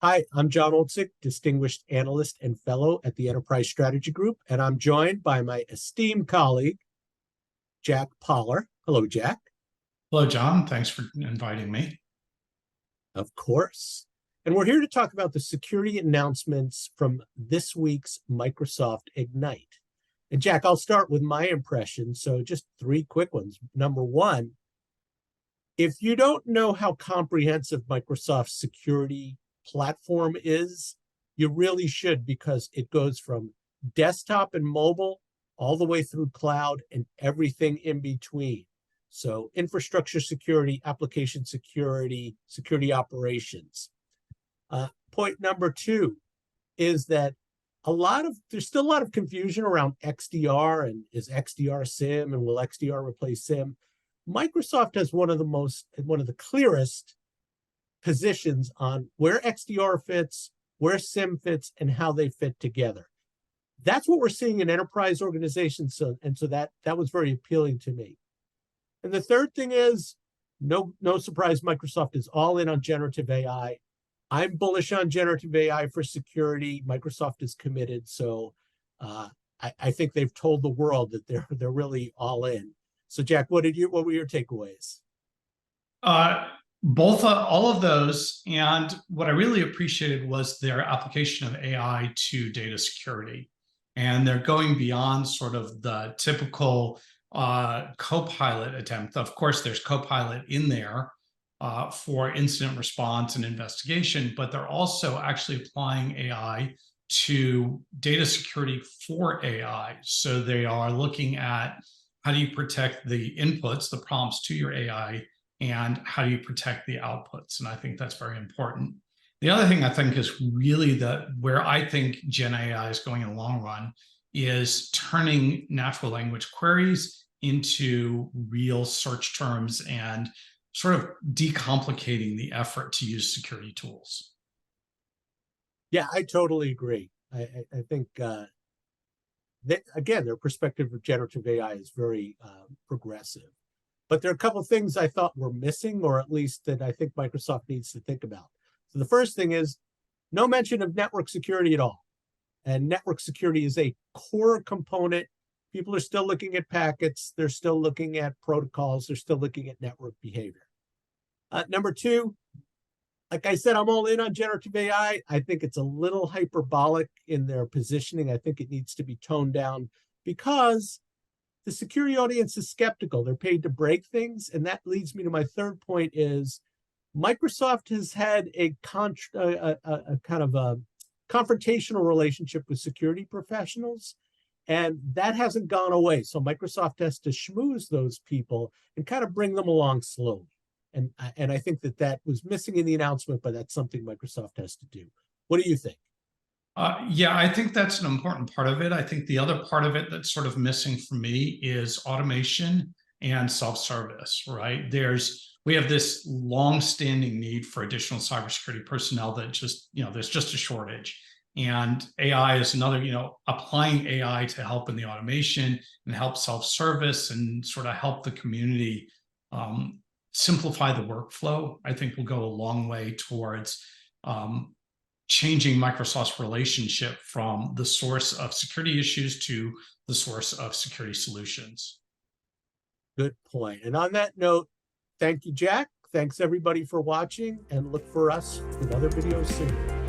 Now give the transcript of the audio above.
Hi, I'm John Oldsick, Distinguished Analyst and Fellow at the Enterprise Strategy Group, and I'm joined by my esteemed colleague, Jack Poller. Hello, Jack. Hello, John. Thanks for inviting me. Of course. And we're here to talk about the security announcements from this week's Microsoft Ignite. And Jack, I'll start with my impression. So just three quick ones. Number one, if you don't know how comprehensive Microsoft's security platform is, you really should, because it goes from desktop and mobile all the way through cloud and everything in between. So infrastructure security, application security, security operations. Point number two is that there's still a lot of confusion around XDR and is XDR SIEM and will XDR replace SIEM? Microsoft has one of the clearest positions on where XDR fits, where SIEM fits, and how they fit together. That's what we're seeing in enterprise organizations, so that was very appealing to me. And the third thing is, no surprise, Microsoft is all in on generative AI. I'm bullish on generative AI for security. Microsoft is committed, so I think they've told the world that they're really all in. So, Jack, what were your takeaways? All of those, and what I really appreciated was their application of AI to data security. And they're going beyond sort of the typical Copilot attempt. Of course, there's Copilot in there for incident response and investigation, but they're also actually applying AI to data security for AI. So they are looking at how do you protect the inputs, the prompts to your AI, and how do you protect the outputs? And I think that's very important. The other thing I think is really where I think Gen AI is going in the long run is turning natural language queries into real search terms and sort of decomplicating the effort to use security tools. Yeah, I totally agree. I think, again, their perspective of generative AI is very progressive. But there are a couple of things I thought were missing, or at least that I think Microsoft needs to think about. So the first thing is no mention of network security at all. And network security is a core component. People are still looking at packets. They're still looking at protocols. They're still looking at network behavior. Number two, like I said, I'm all in on generative AI. I think it's a little hyperbolic in their positioning. I think it needs to be toned down because the security audience is skeptical. They're paid to break things. And that leads me to my third point is Microsoft has had a kind of a confrontational relationship with security professionals, and that hasn't gone away. So Microsoft has to schmooze those people and kind of bring them along slowly. And I think that was missing in the announcement, but that's something Microsoft has to do. What do you think? Yeah, I think that's an important part of it. I think the other part of it that's sort of missing for me is automation and self-service, right? We have this long-standing need for additional cybersecurity personnel that there's just a shortage. And AI is another, applying AI to help in the automation and help self-service and sort of help the community simplify the workflow, I think will go a long way towards changing Microsoft's relationship from the source of security issues to the source of security solutions. Good point. And on that note, thank you, Jack. Thanks everybody for watching, and look for us with other videos soon.